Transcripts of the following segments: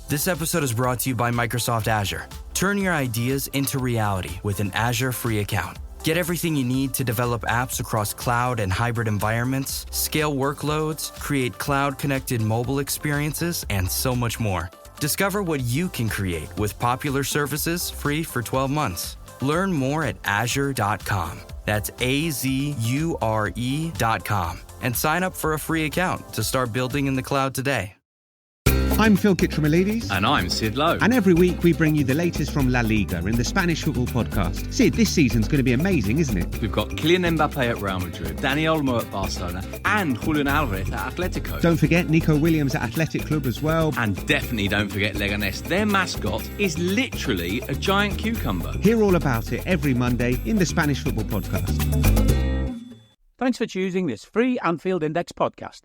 This episode is brought to you by Microsoft Azure. Turn your ideas into reality with an Azure free account. Get everything you need to develop apps across cloud and hybrid environments, scale workloads, create cloud-connected mobile experiences, and so much more. Discover what you can create with popular services free for 12 months. Learn more at azure.com. That's AZURE.com. And sign up for a free account to start building in the cloud today. I'm Phil Kitramilides. And I'm Sid Lowe. And every week we bring you the latest from La Liga in the Spanish football podcast. Sid, this season's going to be amazing, isn't it? We've got Kylian Mbappe at Real Madrid, Dani Olmo at Barcelona, and Julian Alvarez at Atletico. Don't forget Nico Williams at Athletic Club as well. And definitely don't forget Leganés. Their mascot is literally a giant cucumber. Hear all about it every Monday in the Spanish football podcast. Thanks for choosing this free Anfield Index podcast.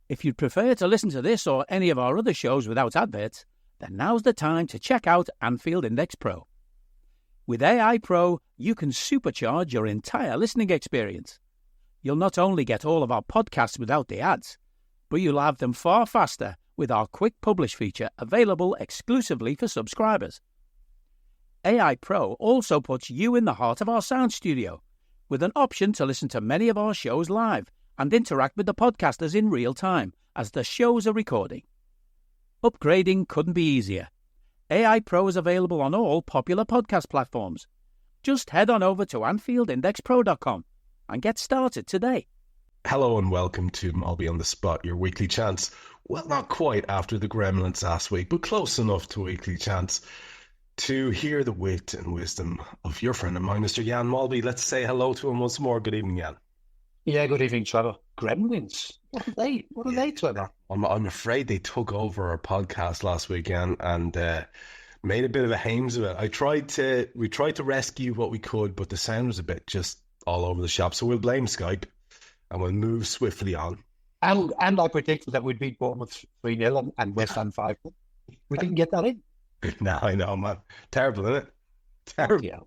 If you'd prefer to listen to this or any of our other shows without adverts, then now's the time to check out Anfield Index Pro. With AI Pro, you can supercharge your entire listening experience. You'll not only get all of our podcasts without the ads, but you'll have them far faster with our Quick Publish feature available exclusively for subscribers. AI Pro also puts you in the heart of our sound studio, with an option to listen to many of our shows live and interact with the podcasters in real time as the shows are recording. Upgrading couldn't be easier. AI Pro is available on all popular podcast platforms. Just head on over to AnfieldIndexPro.com and get started today. Hello and welcome to Molby On The Spot, your weekly chance. Well, not quite after the Gremlins last week, but close enough to weekly chance to hear the wit and wisdom of your friend of mine, Mr. Jan Molby. Let's say hello to him once more. Good evening, Jan. Yeah, good evening, Trevor. Gremlins? What are they? What are they, Trevor? I'm afraid they took over our podcast last weekend and made a bit of a hames of it. We tried to rescue what we could, but the sound was a bit just all over the shop. So we'll blame Skype and we'll move swiftly on. And I predicted that we'd beat Bournemouth 3-0 and West Ham 5. We didn't get that in. No, I know, man. Terrible, isn't it? Terrible. Yeah.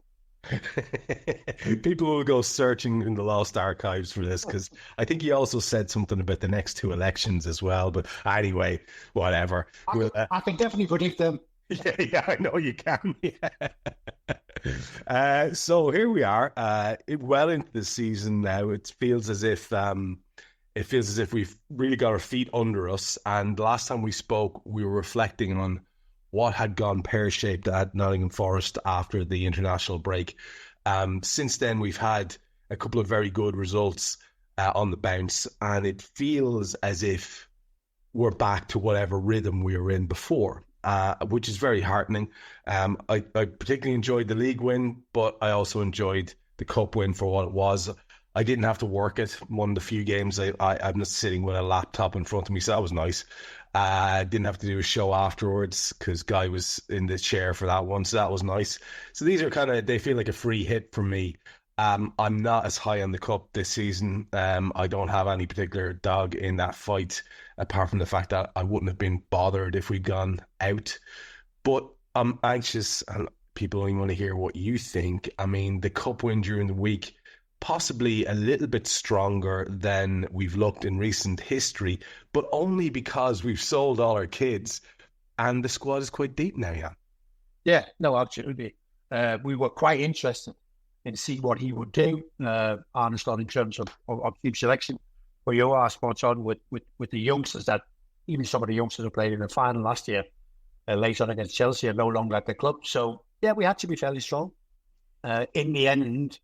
People will go searching in the lost archives for this because I think he also said something about the next two elections as well. But anyway, whatever. I can definitely predict them. Yeah, I know you can. Yeah. So here we are, well into the season now. It feels as if we've really got our feet under us. And last time we spoke, we were reflecting on what had gone pear-shaped at Nottingham Forest after the international break. Since then, we've had a couple of very good results on the bounce, and it feels as if we're back to whatever rhythm we were in before, which is very heartening. I particularly enjoyed the league win, but I also enjoyed the cup win for what it was. I didn't have to work it. One of the few games I'm just sitting with a laptop in front of me, so that was nice. Didn't have to do a show afterwards because Guy was in the chair for that one, so that was nice. So these are they feel like a free hit for me. I'm not as high on the cup this season. I don't have any particular dog in that fight, apart from the fact that I wouldn't have been bothered if we'd gone out. But I'm anxious, and people only want to hear what you think. I mean, the cup win during the week, possibly a little bit stronger than we've looked in recent history, but only because we've sold all our kids and the squad is quite deep now, yeah. Yeah, no, absolutely. We were quite interested in seeing what he would do, Arneslot, in terms of team selection. But you are spot on with the youngsters, that even some of the youngsters who played in the final last year, later on against Chelsea, are no longer at the club. So, yeah, we had to be fairly strong. In the end,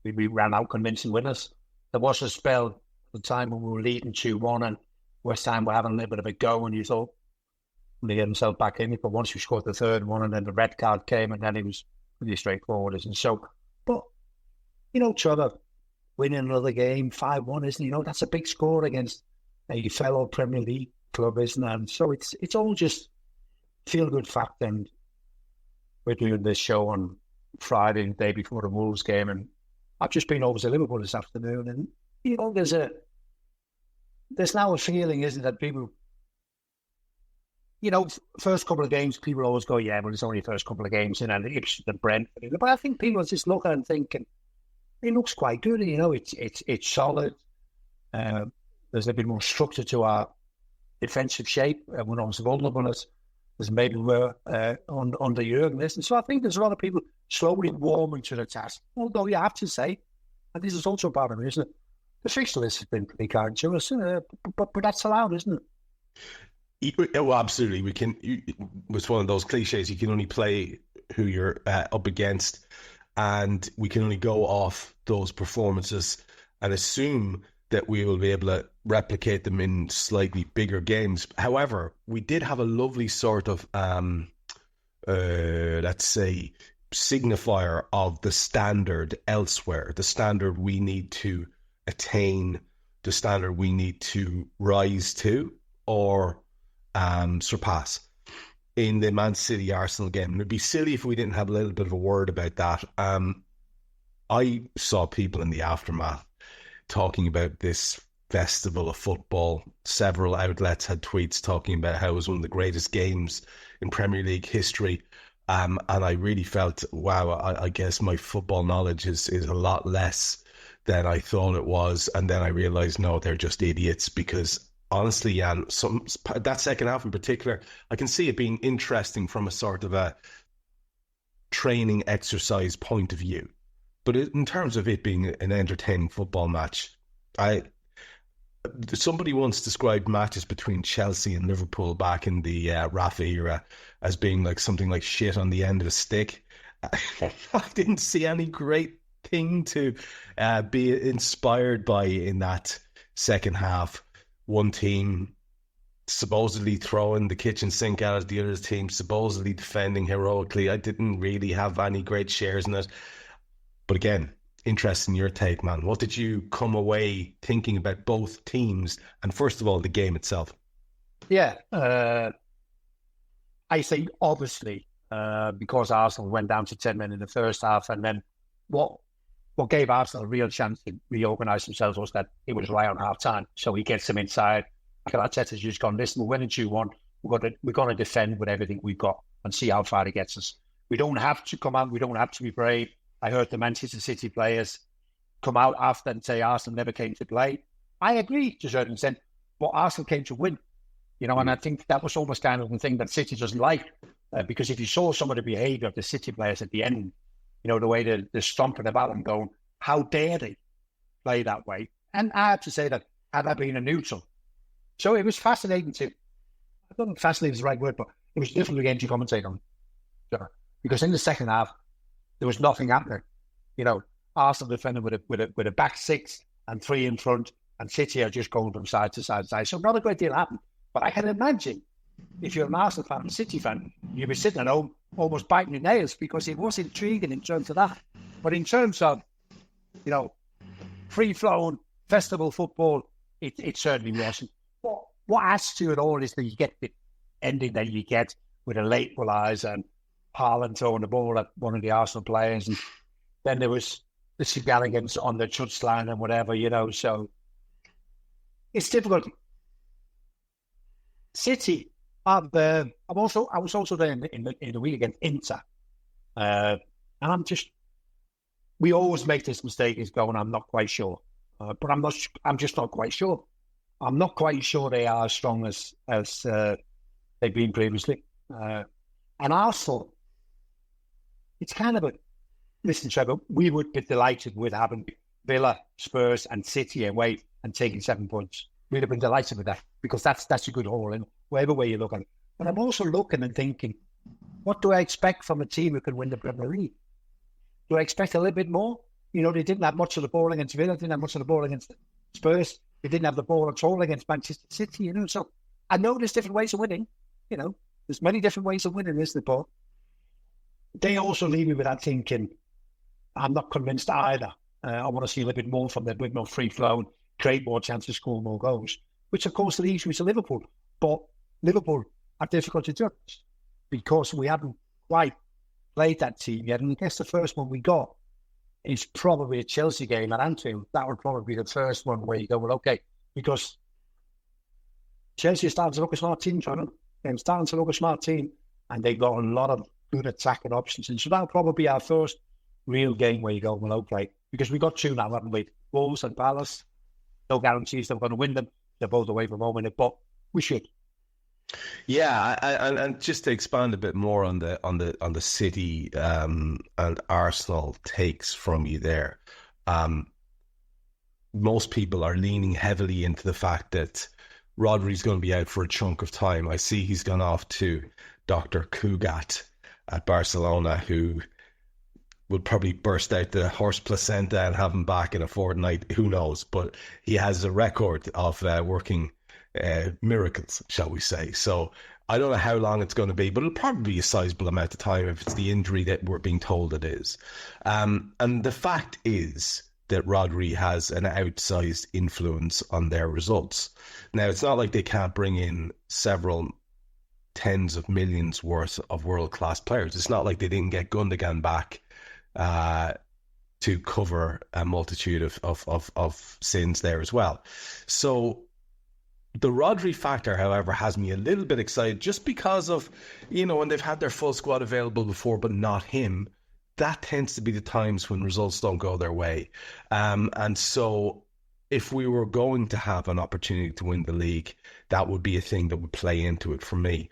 we ran out convincing winners. There was a spell at the time when we were leading 2-1 and West Ham were having a little bit of a go, and you thought they get themselves back in it. But once we scored the third one and then the red card came, and then it was pretty straightforward. And so, but, Trevor, winning another game, 5-1, isn't it? That's a big score against a fellow Premier League club, isn't it? And so it's all just feel-good fact. And we're doing this show on Friday, the day before the Wolves game, and I've just been over to Liverpool this afternoon, and there's now a feeling, isn't it, that people, first couple of games, people always go, yeah, well, it's only the first couple of games, and Ipswich and Brentford. But I think people are just looking and thinking, it looks quite good. It's solid. There's a bit more structure to our defensive shape. We're not as vulnerable as maybe we were under Jurgen. And so I think there's a lot of people slowly warming to the task. Although you have to say, and this is also part of it, isn't it? The fixture list has been pretty kind to us, but that's allowed, isn't it? Well, absolutely. We can. It's one of those cliches. You can only play who you're up against, and we can only go off those performances and assume that we will be able to replicate them in slightly bigger games. However, we did have a lovely sort of, let's say, signifier of the standard elsewhere, the standard we need to attain, the standard we need to rise to or surpass in the Man City Arsenal game. And it'd be silly if we didn't have a little bit of a word about that. I saw people in the aftermath talking about this festival of football. Several outlets had tweets talking about how it was one of the greatest games in Premier League history. And I really felt, wow, I guess my football knowledge is a lot less than I thought it was. And then I realised, no, they're just idiots, because honestly, Jan, that second half in particular, I can see it being interesting from a sort of a training exercise point of view. But in terms of it being an entertaining football match, somebody once described matches between Chelsea and Liverpool back in the Rafa era as being like something like shit on the end of a stick. I didn't see any great thing to be inspired by in that second half. One team supposedly throwing the kitchen sink out at the other team, supposedly defending heroically. I didn't really have any great shares in it. But again, interesting your take, man. What did you come away thinking about both teams and, first of all, the game itself? Yeah, I think obviously because Arsenal went down to 10 men in the first half, and then what gave Arsenal a real chance to reorganise themselves was that it was right on half time. So he gets them inside. Arteta's just gone, listen, we're winning 2-1. We're going to defend with everything we've got and see how far it gets us. We don't have to come out. We don't have to be brave. I heard the Manchester City players come out after and say Arsenal never came to play. I agree to a certain extent, but Arsenal came to win. And I think that was almost kind of the thing that City doesn't like, because if you saw some of the behaviour of the City players at the end, the way they're stomping about and going, how dare they play that way? And I have to say that had I been a neutral. So it was fascinating I don't know if fascinating is the right word, but it was a different game to commentate on. Because in the second half, there was nothing happening. Arsenal defended with a back six and three in front, and City are just going from side to side to side. So not a great deal happened. But I can imagine if you're an Arsenal fan and City fan, you'd be sitting at home almost biting your nails, because it was intriguing in terms of that. But in terms of, free-flowing festival football, it certainly wasn't. But what adds to it all is that you get the ending that you get with a late equaliser and Haaland throwing the ball at one of the Arsenal players, and then there was the shenanigans on the touchline and whatever, so it's difficult. City, I was also there in the week against Inter, and we always make this mistake is going, I'm not quite sure, but I'm just not quite sure. I'm not quite sure they are as strong as they've been previously, and Arsenal. It's kind of listen, Trevor, we would be delighted with having Villa, Spurs and City away and taking 7 points. We'd have been delighted with that, because that's a good haul in whatever way you look at it. But I'm also looking and thinking, what do I expect from a team who can win the Premier League? Do I expect a little bit more? They didn't have much of the ball against Villa, didn't have much of the ball against Spurs. They didn't have the ball at all against Manchester City, So I know there's different ways of winning, There's many different ways of winning, isn't there, Paul? They also leave me with that thinking, I'm not convinced either. I want to see a little bit more from them, a bit more free flow, create more chances, score more goals, which of course leaves me to Liverpool. But Liverpool are difficult to judge because we haven't quite played that team yet. And I guess the first one we got is probably a Chelsea game at Anfield. That would probably be the first one where you go, well, okay, because Chelsea is starting to look a smart team, and starting to look a smart team, and they've got a lot of good attacking options. And so that'll probably be our first real game where you go, well, okay, because we got two now, haven't we? Wolves and Palace. No guarantees they're going to win them. They're both away from home in it. But We should. Yeah, and just to expand a bit more on the City and Arsenal takes from you there, most people are leaning heavily into the fact that Rodri's going to be out for a chunk of time. I see he's gone off to Dr. Cugat at Barcelona, who will probably burst out the horse placenta and have him back in a fortnight. Who knows? But he has a record of working miracles, shall we say. So I don't know how long it's going to be, but it'll probably be a sizable amount of time if it's the injury that we're being told it is. And the fact is that Rodri has an outsized influence on their results. Now, it's not like they can't bring in several tens of millions worth of world-class players. It's not like they didn't get Gundogan back to cover a multitude of sins there as well. So the Rodri factor, however, has me a little bit excited just because of, when they've had their full squad available before, but not him. That tends to be the times when results don't go their way. And so if we were going to have an opportunity to win the league, that would be a thing that would play into it for me.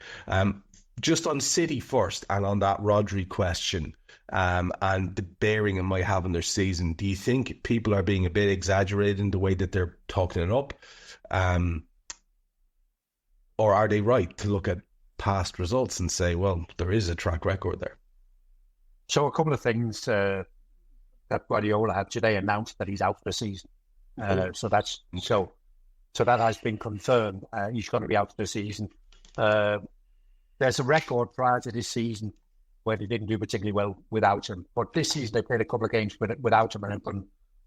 Just on City first, and on that Rodri question, and the bearing it might have on their season, do you think people are being a bit exaggerated in the way that they're talking it up? Or are they right to look at past results and say, well, there is a track record there? So a couple of things that Guardiola had today announced that he's out for the season. So that has been confirmed. He's going to be out for the season. There's a record prior to this season where they didn't do particularly well without him. But this season they played a couple of games without him and have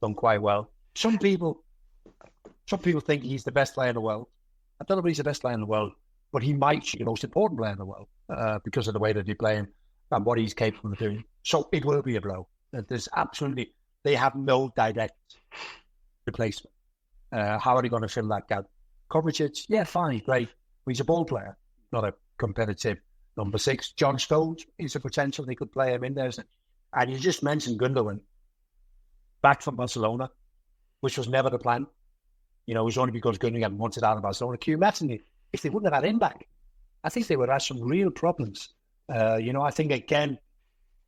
done quite well. Some people think he's the best player in the world. I don't know if he's the best player in the world, but he might be the most important player in the world because of the way that they play him and what he's capable of doing. So it will be a blow. They have no direct replacement. How are they going to fill that gap? Kovacic, yeah, fine, great. He's a ball player, not a competitive number 6. John Stones is a potential. They could play him in there. And you just mentioned Gundogan, back from Barcelona, which was never the plan. It was only because Gundogan wanted out of Barcelona. Can you imagine if they wouldn't have had him back? I think they would have some real problems. I think, again,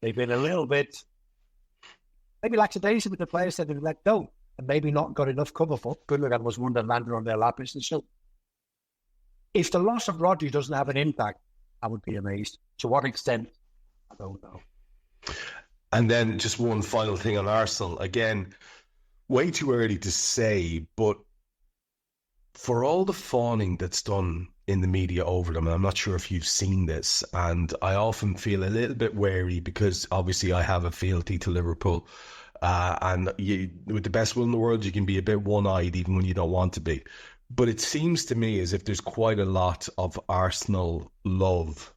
they've been a little bit, maybe lackadaisical with the players that they've let go and maybe not got enough cover for. Gundogan was one that landed on their lap. And so if the loss of Rodri doesn't have an impact, I would be amazed. To what extent? I don't know. And then just one final thing on Arsenal. Again, way too early to say, but for all the fawning that's done in the media over them, and I'm not sure if you've seen this, and I often feel a little bit wary because obviously I have a fealty to Liverpool, and with the best will in the world, you can be a bit one-eyed even when you don't want to be. But it seems to me as if there's quite a lot of Arsenal love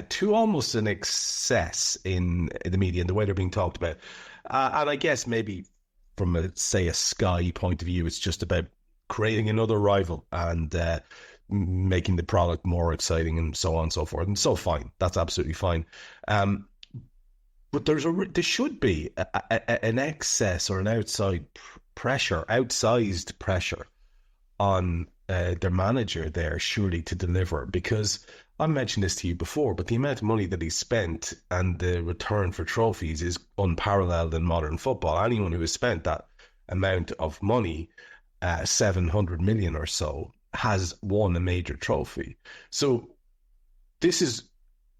to almost an excess in the media and the way they're being talked about. And I guess maybe from a Sky point of view, it's just about creating another rival and making the product more exciting and so on and so forth. And so fine, that's absolutely fine. But there should be an excess or an outsized pressure on their manager there, surely, to deliver, because I mentioned this to you before, but the amount of money that he spent and the return for trophies is unparalleled in modern football. Anyone who has spent that amount of money, 700 million or so, has won a major trophy. So this is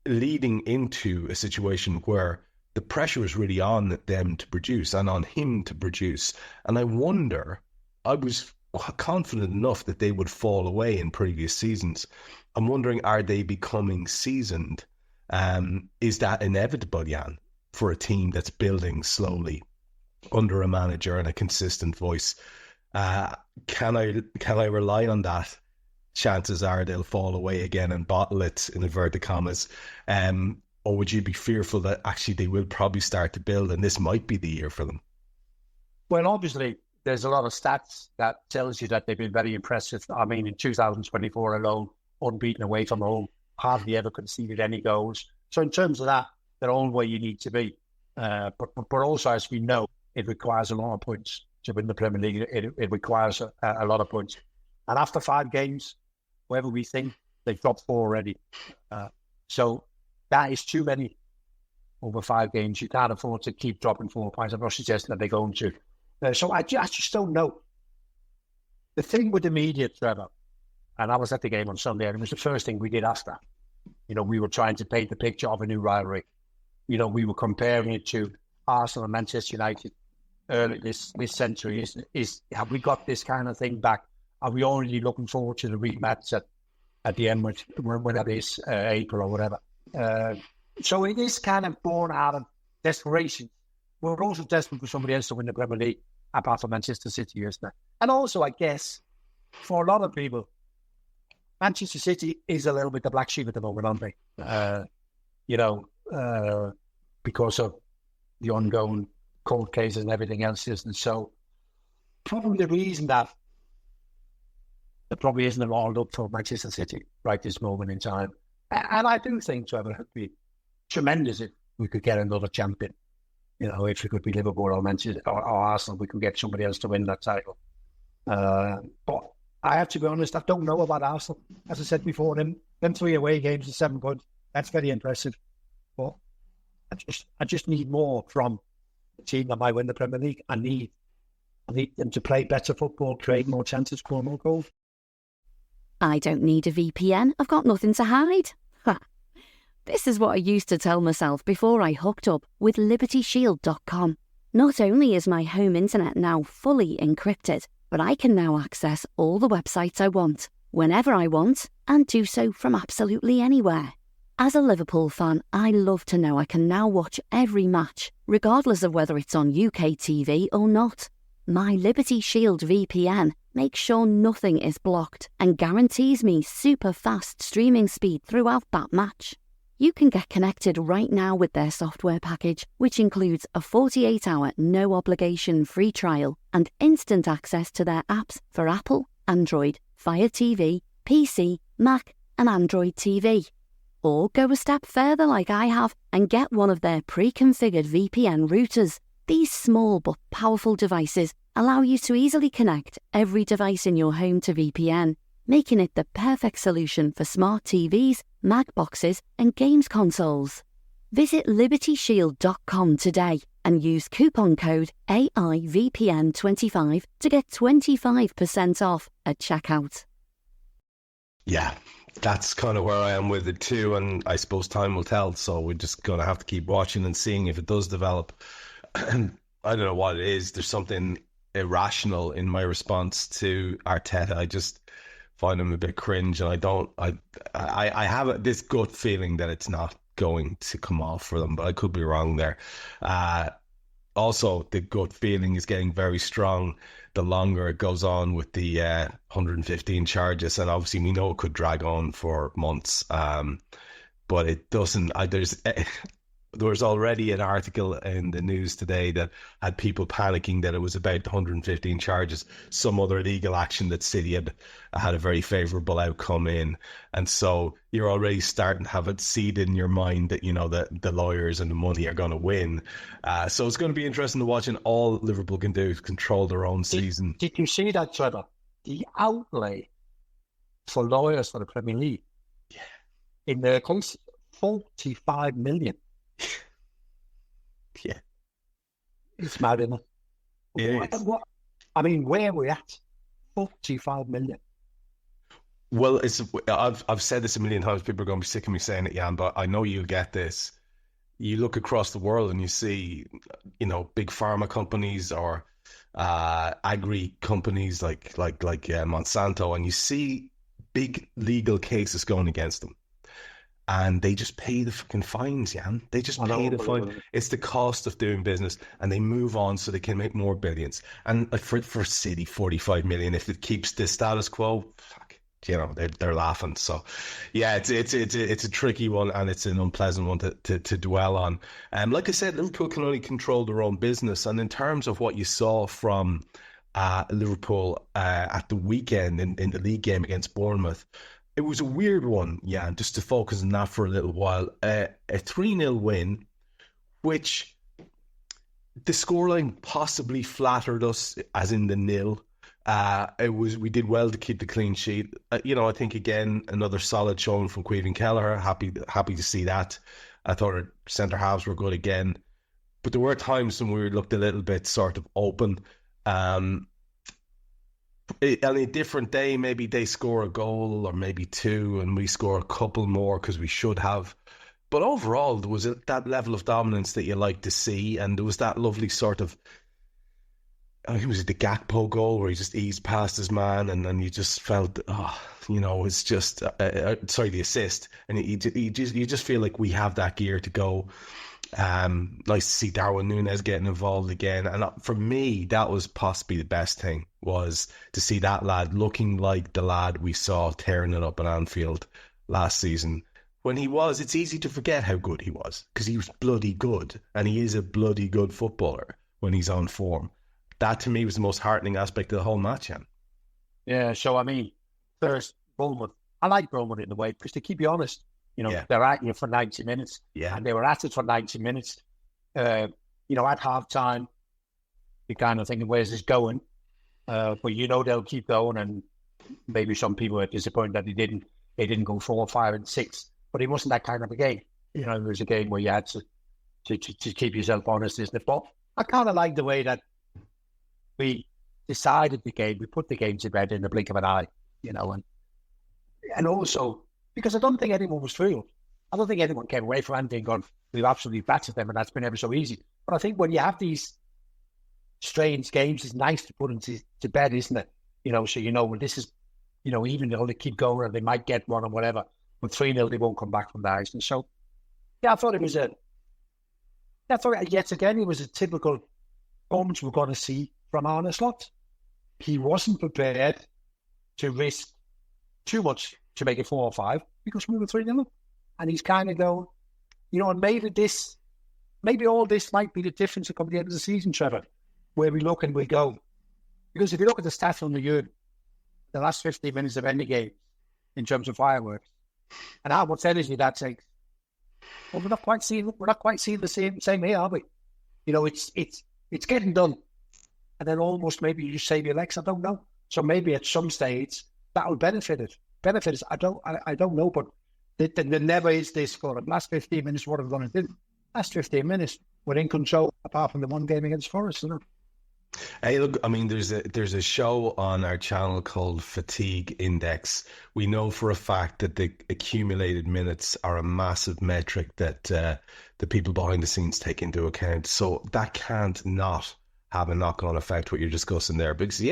leading into a situation where the pressure is really on them to produce and on him to produce. And I was confident enough that they would fall away in previous seasons. I'm wondering, are they becoming seasoned? Is that inevitable, Jan, for a team that's building slowly under a manager and a consistent voice? Can I rely on that? Chances are they'll fall away again and bottle it, in inverted commas. Or would you be fearful that actually they will probably start to build and this might be the year for them? Well, obviously, there's a lot of stats that tells you that they've been very impressive. I mean, in 2024 alone, unbeaten away from home, hardly ever conceded any goals. So in terms of that, they're all where you need to be. But also, as we know, it requires a lot of points to win the Premier League. It requires a lot of points. And after 5 games, wherever we think they've dropped 4 already. So that is too many over 5 games. You can't afford to keep dropping 4 points. I'm not suggesting that they're going to. So I just don't know. The thing with the media, Trevor, and I was at the game on Sunday, and it was the first thing we did after. We were trying to paint the picture of a new rivalry. We were comparing it to Arsenal and Manchester United early this century. Have we got this kind of thing back? Are we already looking forward to the rematch at the end, when that is, April or whatever? So it is kind of born out of desperation. We're also desperate for somebody else to win the Premier League, apart from Manchester City, isn't it? And also, I guess, for a lot of people, Manchester City is a little bit the black sheep at the moment, aren't they? Because of the ongoing court cases and everything else, isn't it? So probably the reason that there probably isn't a lot up for Manchester City right this moment in time. And I do think, Trevor, it would be tremendous if we could get another champion. If it could be Liverpool or Manchester or Arsenal, we could get somebody else to win that title. But I have to be honest, I don't know about Arsenal. As I said before, them 3 away games and 7 points, that's very impressive. But I just need more from the team that might win the Premier League. I need them to play better football, create more chances, score more goals. I don't need a VPN. I've got nothing to hide. This is what I used to tell myself before I hooked up with LibertyShield.com. Not only is my home internet now fully encrypted, but I can now access all the websites I want, whenever I want, and do so from absolutely anywhere. As a Liverpool fan, I love to know I can now watch every match, regardless of whether it's on UK TV or not. My Liberty Shield VPN makes sure nothing is blocked and guarantees me super fast streaming speed throughout that match. You can get connected right now with their software package, which includes a 48-hour no-obligation free trial and instant access to their apps for Apple, Android, Fire TV, PC, Mac and Android TV. Or go a step further like I have and get one of their pre-configured VPN routers. These small but powerful devices allow you to easily connect every device in your home to VPN, making it the perfect solution for smart TVs, Mac boxes and games consoles. Visit LibertyShield.com today and use coupon code AIVPN25 to get 25% off at checkout. Yeah, that's kind of where I am with it too, and I suppose time will tell, so we're just going to have to keep watching and seeing if it does develop. I don't know what it is. There's something irrational in my response to Arteta. I just find him a bit cringe, and I have this gut feeling that it's not going to come off for them, but I could be wrong there. Also, the gut feeling is getting very strong the longer it goes on with the 115 charges, and obviously we know it could drag on for months, but it doesn't. There was already an article in the news today that had people panicking that it was about the 115 charges, some other legal action that City had a very favourable outcome in. And so you're already starting to have it seed in your mind that, that the lawyers and the money are going to win. So it's going to be interesting to watch, and all Liverpool can do is control their own season. Did you see that, Trevor? The outlay for lawyers for the Premier League in their case, 45 million. Yeah, it's mad, isn't it? Yeah, I mean, where are we at? 45 million. Well, I've said this a million times. People are going to be sick of me saying it, Jan, but I know you'll get this. You look across the world and you see, big pharma companies or agri companies like Monsanto, and you see big legal cases going against them. And they just pay the fucking fines, Jan. They just pay the fine. It's the cost of doing business, and they move on so they can make more billions. And for City, 45 million, if it keeps the status quo, fuck, they're laughing. So, yeah, it's a tricky one, and it's an unpleasant one to dwell on. Like I said, Liverpool can only control their own business. And in terms of what you saw from Liverpool at the weekend in the league game against Bournemouth, it was a weird one, yeah, just to focus on that for a little while. A 3-0 win, which the scoreline possibly flattered us, as in the nil. We did well to keep the clean sheet. I think again another solid showing from Queven Kelleher. Happy to see that. I thought our centre halves were good again, but there were times when we looked a little bit sort of open. On a different day, maybe they score a goal or maybe two, and we score a couple more because we should have. But overall, there was that level of dominance that you like to see, and there was that lovely sort of, I think it was the Gakpo goal where he just eased past his man, and then you just felt, it's just, the assist, and you just feel like we have that gear to go. Nice to see Darwin Núñez getting involved again, and for me, that was possibly the best thing, was to see that lad looking like the lad we saw tearing it up at Anfield last season. When it's easy to forget how good he was, because he was bloody good, and he is a bloody good footballer when he's on form. That to me was the most heartening aspect of the whole match, Jan. Yeah, so I mean, first, Bournemouth. I like Bournemouth in the way, because to keep you honest, they're at you for 90 minutes. Yeah. And they were at it for 90 minutes. At half time, you're kind of thinking, where's this going? But they'll keep going, and maybe some people are disappointed that they didn't go 4, 5, and 6. But it wasn't that kind of a game. It was a game where you had to keep yourself honest, isn't it? But I kind of like the way that we decided the game. We put the game to bed in the blink of an eye, and also because I don't think anyone was fooled. I don't think anyone came away from anything going, we've absolutely battered them, and that's been ever so easy. But I think when you have these strange games, it's nice to put them to bed, isn't it? Well, this is, even though they keep going and they might get one or whatever, but 3-0, they won't come back from that. And so, I thought yet again, it was a typical performance we're going to see from Arne Slot. He wasn't prepared to risk too much to make it 4 or 5 because we were 3-0. And he's kind of going, and maybe all this might be the difference at the end of the season, Trevor, where we look and we go. Because if you look at the stats on the year, the last 15 minutes of any game in terms of fireworks, and how much energy that takes. Well, we're not quite seeing the same here, are we? It's getting done. And then almost maybe you save your legs, I don't know. So maybe at some stage that will benefit us. I don't know, but there never is this for the last 15 minutes, what are we going to do? Last 15 minutes, we're in control, apart from the one game against Forest, isn't it? Hey, look, I mean, there's a show on our channel called Fatigue Index. We know for a fact that the accumulated minutes are a massive metric that the people behind the scenes take into account. So that can't not have a knock-on effect, what you're discussing there. Because,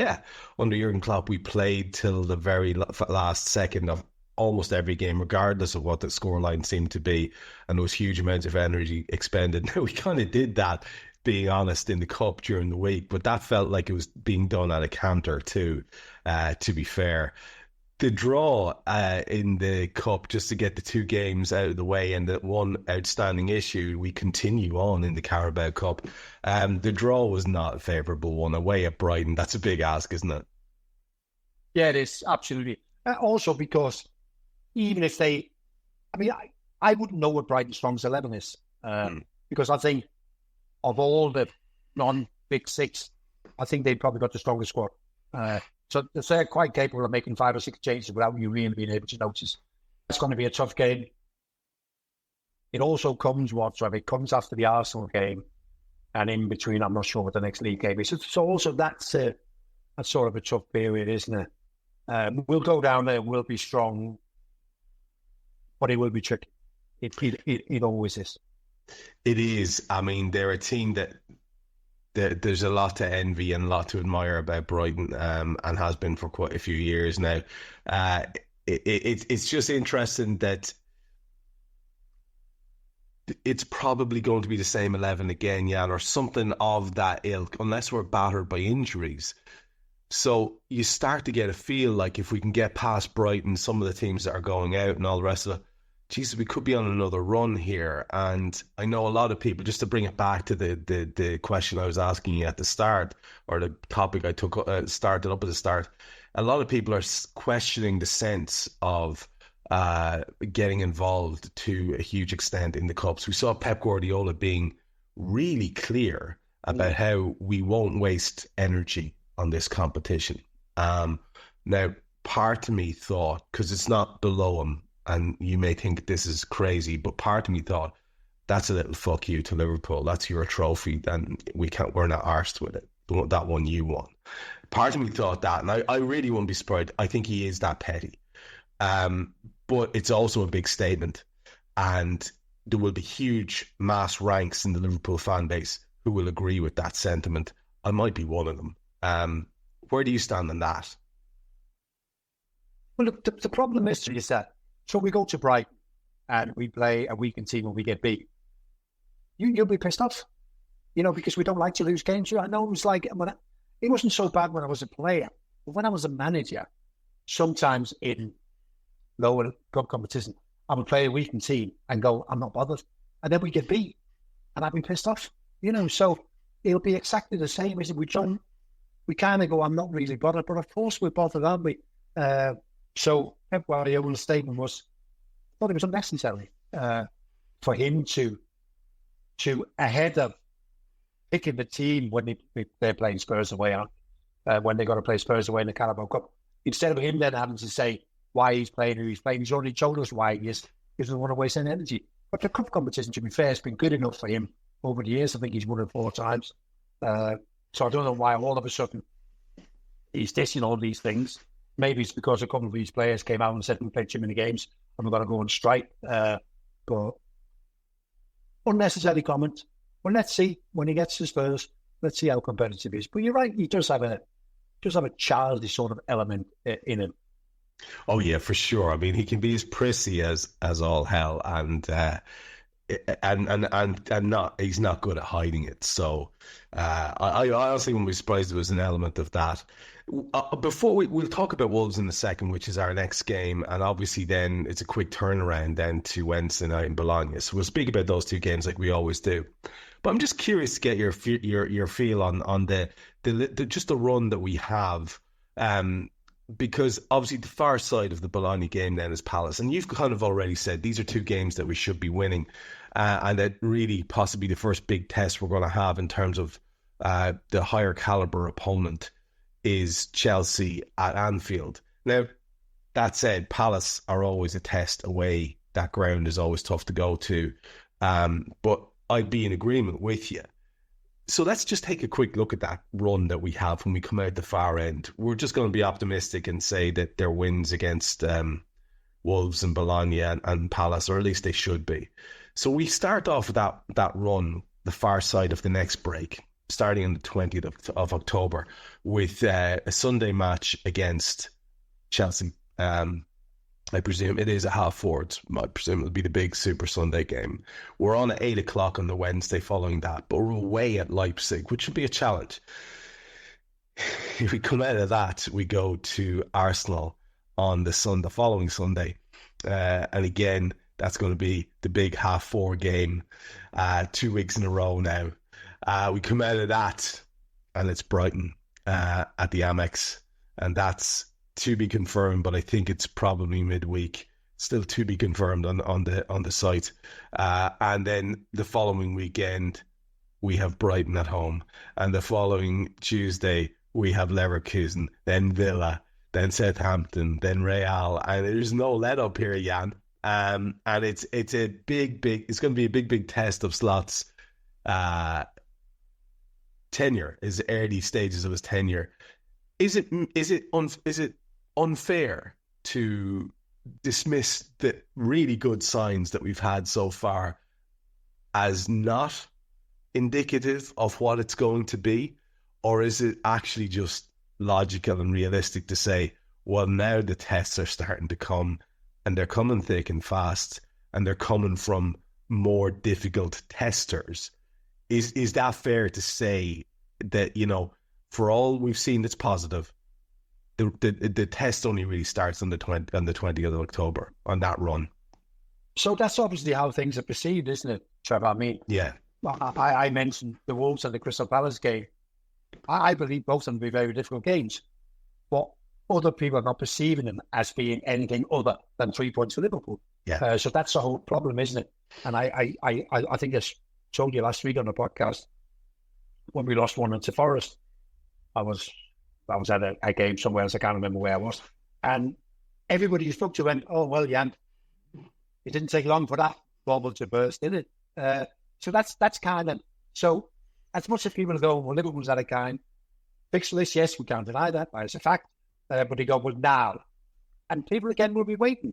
under Jurgen Klopp, we played till the very last second of almost every game, regardless of what the scoreline seemed to be. And there was huge amounts of energy expended. Now, we kind of did that, being honest, in the cup during the week, but that felt like it was being done at a canter too, to be fair. The draw in the cup, just to get the 2 games out of the way, and the one outstanding issue, we continue on in the Carabao Cup. The draw was not a favourable one away at Brighton. That's a big ask, isn't it? Yeah, it is, absolutely. Also because even if I wouldn't know what Brighton's strongest 11 is, because I think of all the non-Big Six, I think they've probably got the strongest squad. So they're quite capable of making 5 or 6 changes without you really being able to notice. It's going to be a tough game. It also comes, it comes after the Arsenal game, and in between, I'm not sure what the next league game is. So also that's sort of a tough period, isn't it? We'll go down there, we'll be strong, but it will be tricky. It always is. It is. I mean, they're a team that there's a lot to envy and a lot to admire about Brighton, and has been for quite a few years now. It's just interesting that it's probably going to be the same 11 again, Jan, or something of that ilk, unless we're battered by injuries. So you start to get a feel like if we can get past Brighton, some of the teams that are going out and all the rest of it, Jesus, we could be on another run here. And I know a lot of people, just to bring it back to the question I was asking you at the start, or the topic I started up at the start, a lot of people are questioning the sense of getting involved to a huge extent in the Cups. We saw Pep Guardiola being really clear about how we won't waste energy on this competition. Now, part of me thought, because it's not below him, and you may think this is crazy, but part of me thought, that's a little fuck you to Liverpool. That's your trophy, then we're not arsed with it. That one you won. Part of me thought that, and I really wouldn't be surprised. I think he is that petty. But it's also a big statement, and there will be huge mass ranks in the Liverpool fan base who will agree with that sentiment. I might be one of them. Where do you stand on that? Well, look, the problem is that, so we go to Brighton and we play a weakened team and we get beat. You'll be pissed off, because we don't like to lose games. I know it was like, it wasn't so bad when I was a player, but when I was a manager, sometimes in lower club competition, I would play a weakened team and go, I'm not bothered. And then we get beat and I'd be pissed off, so it'll be exactly the same as if we kind of go, I'm not really bothered, but of course we're bothered, aren't we? So Pep Guardiola's statement was, I thought it was unnecessary for him to ahead of picking the team when they're playing Spurs away when they're going to play Spurs away in the Carabao Cup. Instead of him then having to say why he's playing, who he's playing, he's already told us why he is. He doesn't want to waste any energy. But the cup competition, to be fair, has been good enough for him over the years. I think he's won it 4 times. So I don't know why all of a sudden he's dissing all these things. Maybe it's because a couple of these players came out and said we played too many games and we're going to go on strike. But unnecessary comment. Well, let's see when he gets to Spurs. Let's see how competitive he is. But you're right, he does have a childish sort of element in him. Oh yeah, for sure. I mean, he can be as prissy as all hell, and not he's not good at hiding it. So I honestly wouldn't be surprised there was an element of that. Before we'll talk about Wolves in a second, which is our next game, and obviously then it's a quick turnaround then to Wednesday night in Bologna. So we'll speak about those 2 games like we always do. But I'm just curious to get your feel on the just the run that we have. Because obviously the far side of the Bologna game then is Palace, and you've kind of already said these are 2 games that we should be winning, and that really possibly the first big test we're going to have in terms of the higher caliber opponent is Chelsea at Anfield. Now, that said, Palace are always a test away. That ground is always tough to go to, but I'd be in agreement with you. So let's just take a quick look at that run that we have when we come out the far end. We're just going to be optimistic and say that their wins against Wolves and Bologna and Palace, or at least they should be. So we start off with that run, the far side of the next break, starting on the 20th of October, with a Sunday match against Chelsea. I presume it is a 4:30. I presume it'll be the big Super Sunday game. We're on at 8 o'clock on the Wednesday following that, but we're away at Leipzig, which will be a challenge. If we come out of that, we go to Arsenal on the following Sunday. And again, that's going to be the big 4:30 game, 2 weeks in a row now. We come out of that, and it's Brighton at the Amex, and that's to be confirmed, but I think it's probably midweek. Still to be confirmed on the site. And then the following weekend, we have Brighton at home, and the following Tuesday we have Leverkusen, then Villa, then Southampton, then Real, and there's no let up here, Jan. And it's a big. It's going to be a big test of Slot's tenure, his early stages of his tenure. Is it unfair to dismiss the really good signs that we've had so far as not indicative of what it's going to be? Or is it actually just logical and realistic to say, well, now the tests are starting to come, and they're coming thick and fast, and they're coming from more difficult testers? Is that fair to say that, for all we've seen that's positive, the test only really starts on the 20th of October on that run? So that's obviously how things are perceived, isn't it, Trev? I mean, yeah. I mentioned the Wolves and the Crystal Palace game. I believe both of them will be very difficult games, but other people are not perceiving them as being anything other than 3 points for Liverpool. Yeah. So that's the whole problem, isn't it? And I think I told you last week on the podcast when we lost 1-0 to Forest, I was I was at a game somewhere else, I can't remember where I was, and everybody you spoke to went, "Oh well, Jan, it didn't take long for that bubble to burst, did it?" So that's kind of, so as much as people go, "Well, Liverpool's at a kind fixture list," yes, we can't deny that, it's a fact. But they go, "Well, now," and people again will be waiting.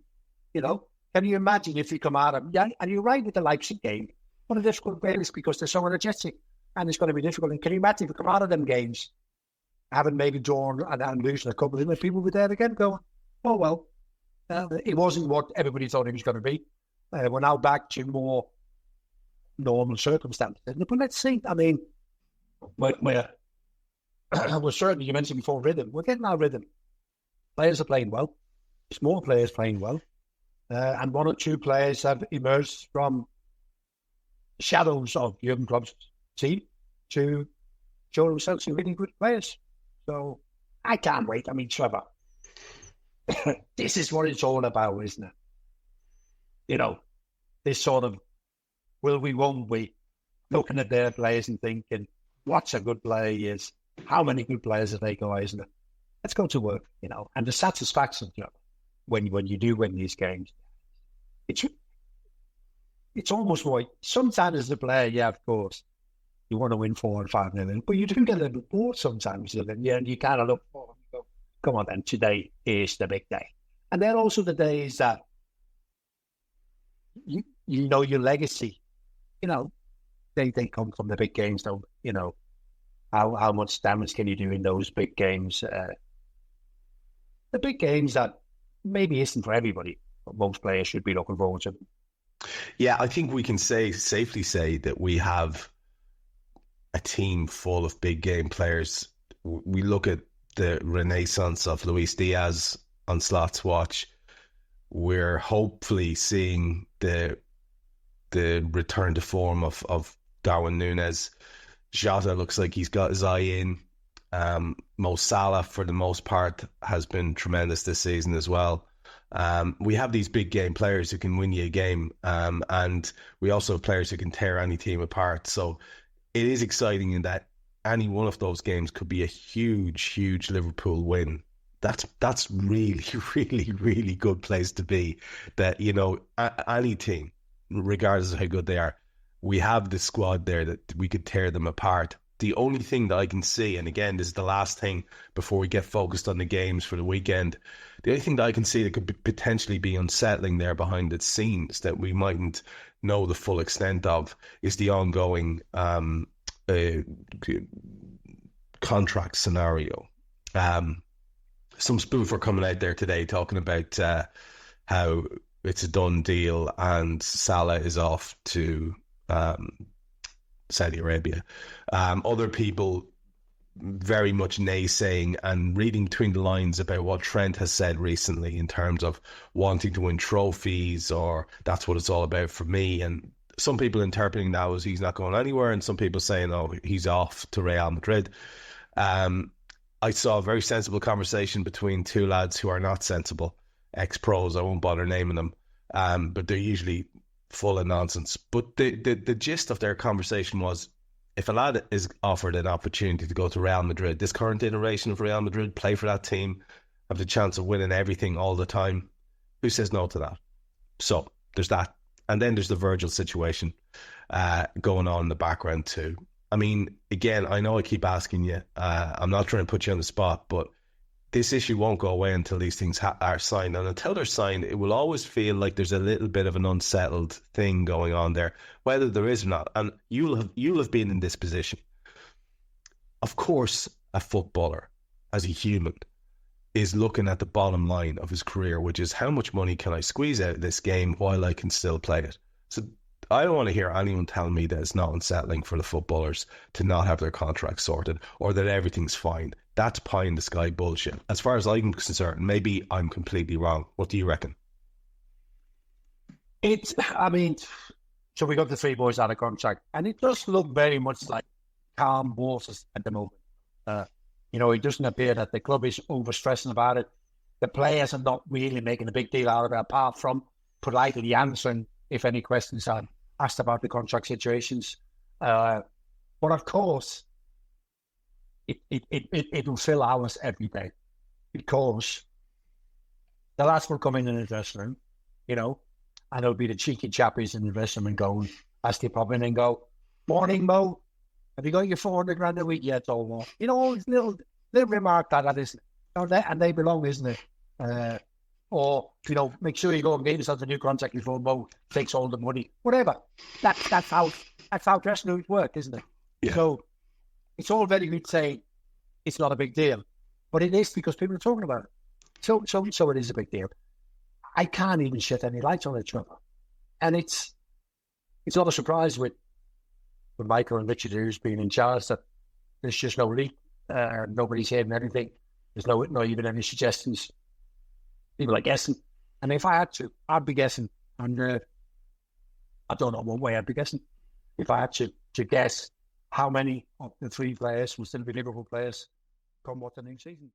Can you imagine if you come out of, and you're right with the Leipzig game, what a difficult game is because they're so energetic, and it's going to be difficult. And can you imagine if you come out of them games, having maybe drawn and losing a couple of them, and people were there again going, "Oh well, it wasn't what everybody thought it was going to be." We're now back to more normal circumstances. But let's see. I mean, we're certainly, you mentioned before, rhythm. We're getting our rhythm. Players are playing well. Small players playing well. And one or two players have emerged from shadows of Jurgen Klopp's team to show themselves as really good players. So I can't wait. I mean, Trevor, this is what it's all about, isn't it? This sort of will we, won't we, looking at their players and thinking, what's a good player is, how many good players have they got, isn't it? Let's go to work, and the satisfaction, when you do win these games, it's almost like sometimes as a player, yeah, of course, you want to win 4 or 5-0, but you do get a little bit bored sometimes, and you kind of look forward and go, come on then, today is the big day. And they're also the days that you know your legacy, they come from the big games, though, how much damage can you do in those big games? The big games that maybe isn't for everybody, but most players should be looking forward to. Yeah, I think we can safely say that we have a team full of big game players. We look at the renaissance of Luis Diaz on Slot's watch. We're hopefully seeing the return to form of Darwin Núñez. Jota looks like he's got his eye in. Mo Salah, for the most part, has been tremendous this season as well. We have these big game players who can win you a game, and we also have players who can tear any team apart. So it is exciting in that any one of those games could be a huge Liverpool win. That's really, really, really good place to be. That, any team, regardless of how good they are, we have the squad there that we could tear them apart. The only thing that I can see, and again, this is the last thing before we get focused on the games for the weekend, the only thing that I can see that could potentially be unsettling there behind the scenes that we mightn't know the full extent of is the ongoing contract scenario. Some spoof are coming out there today talking about how it's a done deal and Salah is off to Saudi Arabia. Other people very much naysaying and reading between the lines about what Trent has said recently in terms of wanting to win trophies, or that's what it's all about for me. And some people interpreting that as he's not going anywhere, and some people saying, oh, he's off to Real Madrid. I saw a very sensible conversation between two lads who are not sensible, ex-pros, I won't bother naming them, but they're usually full of nonsense. But the gist of their conversation was, if a lad is offered an opportunity to go to Real Madrid, this current iteration of Real Madrid, play for that team, have the chance of winning everything all the time, who says no to that? So there's that. And then there's the Virgil situation going on in the background too. I mean, again, I know I keep asking you, I'm not trying to put you on the spot, but this issue won't go away until these things are signed. And until they're signed, it will always feel like there's a little bit of an unsettled thing going on there, whether there is or not. And you'll have been in this position. Of course, a footballer, as a human, is looking at the bottom line of his career, which is how much money can I squeeze out of this game while I can still play it. So I don't want to hear anyone tell me that it's not unsettling for the footballers to not have their contracts sorted or that everything's fine. That's pie in the sky bullshit. As far as I'm concerned, maybe I'm completely wrong. What do you reckon? So we got the three boys out of contract, and it does look very much like calm waters at the moment. It doesn't appear that the club is overstressing about it. The players are not really making a big deal out of it, apart from politely answering if any questions are asked about the contract situations. But of course, it will fill hours every day, because the lads will come in the dressing room, you know, and there'll be the cheeky chappies in the dressing room and go, as they pop in and go, "Morning, Mo. Have you got your 400 grand a week yet, or what?" You know, it's little remark that is, and they belong, isn't it? Or, you know, make sure you go and get yourself a new contract before Mo takes all the money. Whatever. That's how dressing rooms work, isn't it? Yeah. So it's all very good saying it's not a big deal, but it is, because people are talking about it. So it is a big deal. I can't even shed any light on it, Trevor. And it's not a surprise with Michael and Richard, who's been in charge, that there's just no leak. Nobody's hearing anything. There's not even any suggestions. People are guessing. And if I had to, I'd be guessing. And I don't know what way I'd be guessing. If I had to guess how many of the 3 players will still be Liverpool players come what the new season.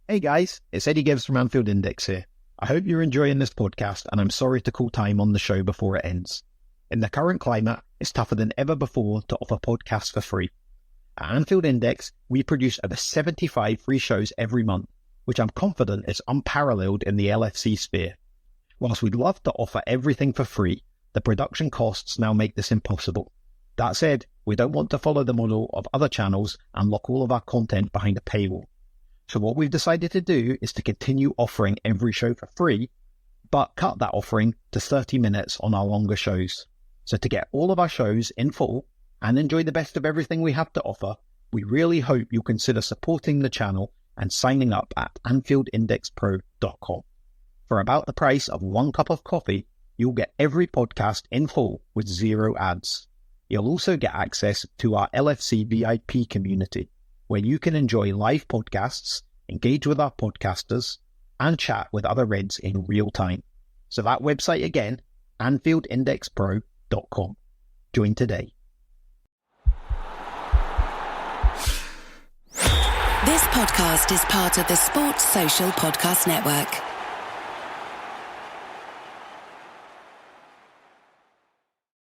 Hey guys, it's Eddie Gibbs from Anfield Index here. I hope you're enjoying this podcast, and I'm sorry to call time on the show before it ends. In the current climate, it's tougher than ever before to offer podcasts for free. At Anfield Index, we produce over 75 free shows every month, which I'm confident is unparalleled in the LFC sphere. Whilst we'd love to offer everything for free, the production costs now make this impossible. That said, we don't want to follow the model of other channels and lock all of our content behind a paywall. So what we've decided to do is to continue offering every show for free, but cut that offering to 30 minutes on our longer shows. So to get all of our shows in full and enjoy the best of everything we have to offer, we really hope you'll consider supporting the channel and signing up at AnfieldIndexPro.com. For about the price of 1 cup of coffee, you'll get every podcast in full with 0 ads. You'll also get access to our LFC VIP community, where you can enjoy live podcasts, engage with our podcasters, and chat with other Reds in real time. So that website again, AnfieldIndexPro.com. Join today. This podcast is part of the Sports Social Podcast Network.